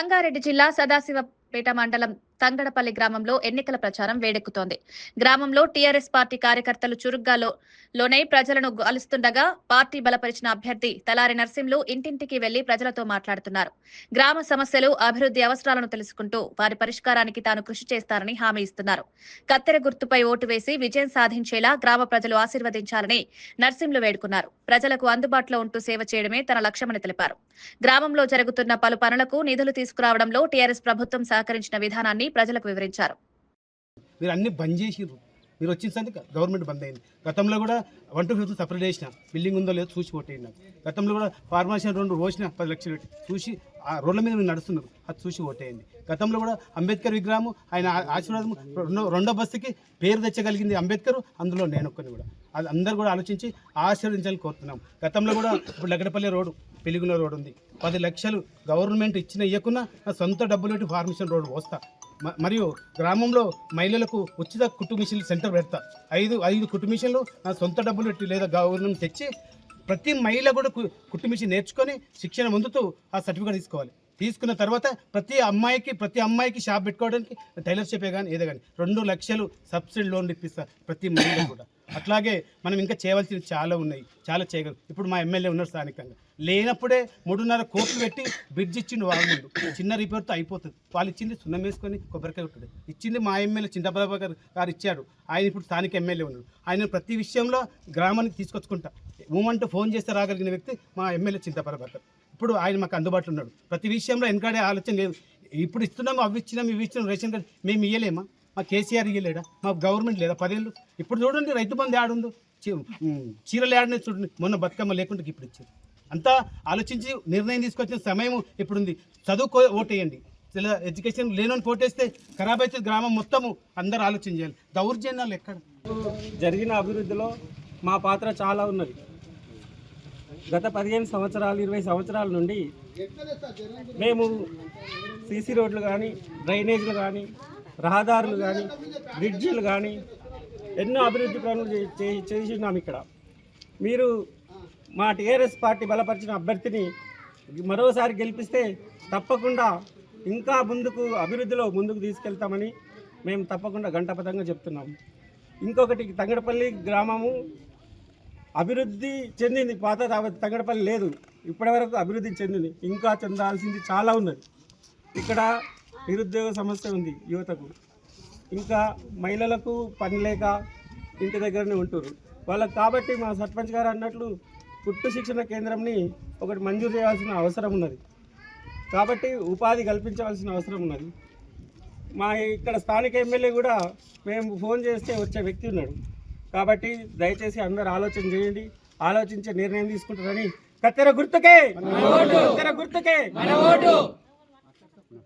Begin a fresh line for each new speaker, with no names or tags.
రంగారెడ్డి జిల్లా సదాశివపేట మండలం తంగడపల్లి గ్రామంలో ఎన్నికల ప్రచారం వేడెక్కుతోంది. గ్రామంలో టీఆర్ఎస్ పార్టీ కార్యకర్తలు చురుగ్గా లోనై ప్రజలను కలుస్తుండగా పార్టీ బలపరిచిన అభ్యర్థి తలారి నర్సింలు ఇంటింటికి వెళ్లి ప్రజలతో మాట్లాడుతున్నారు. గ్రామ సమస్యలు, అభివృద్ధి అవసరాలను తెలుసుకుంటూ వారి పరిష్కారానికి తాను కృషి చేస్తారని హామీ ఇస్తున్నారు. కత్తెర గుర్తుపై ఓటు వేసి విజయం సాధించేలా గ్రామ ప్రజలు ఆశీర్వదించాలని నర్సింలు వేడుకున్నారు. ప్రజలకు అందుబాటులో ఉంటూ సేవ చేయడమే తన లక్ష్యమని తెలిపారు. గ్రామంలో జరుగుతున్న పలు పనులకు నిధులు తీసుకురావడంలో టీఆర్ఎస్ ప్రభుత్వం సహకరించిన విధానాన్ని ప్రజలకు వివరించారు.
మీరు అన్ని బంద్ చేసిర్రు. మీరు వచ్చింది గవర్నమెంట్ బంద్ అయింది. గతంలో కూడా 1 to 5 సపరేట్ చేసిన బిల్డింగ్ ఉందో లేదో చూసి ఓటేయండి. గతంలో కూడా ఫార్మసీ 2 పోసిన 10 లక్షలు పెట్టి చూసి ఆ రోడ్ల మీద మీరు నడుస్తున్నారు, అది చూసి ఓటేయండి. గతంలో కూడా అంబేద్కర్ విగ్రహం ఆయన ఆశీర్వాదం రెండో బస్సుకి పేరు తెచ్చగలిగింది అంబేద్కర్, అందులో నేను ఒక్కని కూడా. అది అందరూ కూడా ఆలోచించి ఆశీర్వదించాలని కోరుతున్నాం. గతంలో కూడా ఇప్పుడు లగడపల్లి రోడ్డు, పెళ్లిగుల రోడ్డు ఉంది. 10 లక్షలు గవర్నమెంట్ ఇయ్యకున్నా సొంత డబ్బులు పెట్టి ఫార్మేషన్ రోడ్డు పోస్తా. మరియు గ్రామంలో మహిళలకు ఉచిత కుట్టు మిషన్లు సెంటర్ పెడతా. 5 కుట్టు మిషన్లు నా సొంత డబ్బులు పెట్టి లేదా గవర్నమెంట్ తెచ్చి ప్రతి మహిళ కూడా కుట్టు మిషన్ నేర్చుకొని శిక్షణ పొందుతూ ఆ సర్టిఫికేట్ తీసుకోవాలి. తీసుకున్న తర్వాత ప్రతి అమ్మాయికి షాప్ పెట్టుకోవడానికి టైలర్ షాపే కానీ ఏదో కానీ 2 లక్షలు సబ్సిడీ లోన్లు ఇప్పిస్తారు ప్రతి మహిళ కూడా. అట్లాగే మనం ఇంకా చేయవలసినవి చాలా ఉన్నాయి, చాలా చేయగలం. ఇప్పుడు మా ఎమ్మెల్యే ఉన్నారు స్థానికంగా, లేనప్పుడే 3.5 కోట్లు పెట్టి బ్రిడ్జ్ ఇచ్చిండు. వాళ్ళ ముందు చిన్న రిపేర్తో అయిపోతుంది. వాళ్ళు ఇచ్చింది సున్నం వేసుకొని కొబ్బరికాయ కొట్టుడు ఇచ్చింది మా ఎమ్మెల్యే చింతప్రభాకర్ గారు ఇచ్చాడు. ఆయన ఇప్పుడు స్థానిక ఎమ్మెల్యే ఉన్నాడు. ఆయన ప్రతి విషయంలో గ్రామానికి తీసుకొచ్చుకుంటా మూమెంట్ ఫోన్ చేస్తే రాగలిగిన వ్యక్తి మా ఎమ్మెల్యే చింతప్రభాకర్. ఇప్పుడు ఆయన మాకు అందుబాటులో ఉన్నాడు. ప్రతి విషయంలో వెనకాడే ఆలోచన లేదు. ఇప్పుడు ఇస్తున్నాము, అవి ఇచ్చినాము, ఇవి ఇచ్చినాం, రేషన్ కార్డు మేము ఇయ్యలేమా? మా కేసీఆర్ ఇయ్యలేడా? మా గవర్నమెంట్ లేదా 10 ఏళ్ళు? ఇప్పుడు చూడండి రైతు బంధు ఆడుందో, చీరలు ఆడినే చూడండి. మొన్న బతుకమ్మ లేకుండా ఇప్పుడు ఇచ్చారు. అంతా ఆలోచించి నిర్ణయం తీసుకొచ్చిన సమయం ఇప్పుడుంది. చదువుకో ఓటేయండి. ఎడ్యుకేషన్ లేనని పోటేస్తే ఖరాబ్ అవుతుంది గ్రామం మొత్తము. అందరూ ఆలోచన చేయాలి. దౌర్జన్యాలు ఎక్కడ
జరిగిన అభివృద్ధిలో మా పాత్ర చాలా ఉన్నది. గత 15 సంవత్సరాలు 20 సంవత్సరాల నుండి మేము సీసీ రోడ్లు కానీ, డ్రైనేజీలు కానీ, రహదారులు కానీ, బ్రిడ్జిలు కానీ ఎన్నో అభివృద్ధి పనులు చేసినాం. ఇక్కడ మీరు మా టీఆర్ఎస్ పార్టీ బలపరిచిన అభ్యర్థిని మరోసారి గెలిపిస్తే తప్పకుండా ఇంకా అభివృద్ధిలో ముందుకు తీసుకెళ్తామని మేము తప్పకుండా గంటపదంగా చెప్తున్నాం. ఇంకొకటి, తంగడపల్లి గ్రామము అభివృద్ధి చెందింది. పాత తంగడపల్లి లేదు, ఇప్పటివరకు అభివృద్ధి చెందింది. ఇంకా చెందాల్సింది చాలా ఉన్నది. ఇక్కడ నిరుద్యోగ సమస్య ఉంది యువతకు. ఇంకా మహిళలకు పని లేక ఇంటి దగ్గరనే ఉంటున్నారు వాళ్ళకు. కాబట్టి మా సర్పంచ్ గారు అన్నట్లు కుట్టు శిక్షణ కేంద్రంని ఒకటి మంజూరు చేయాల్సిన అవసరం ఉన్నది. కాబట్టి ఉపాధి కల్పించవలసిన అవసరం ఉన్నది. మా ఇక్కడ స్థానిక ఎమ్మెల్యే కూడా మేము ఫోన్ చేస్తే వచ్చే వ్యక్తి ఉన్నాడు. కాబట్టి దయచేసి అందరూ ఆలోచన చేయండి, ఆలోచించే నిర్ణయం తీసుకుంటారని. కత్తెర గుర్తుకే.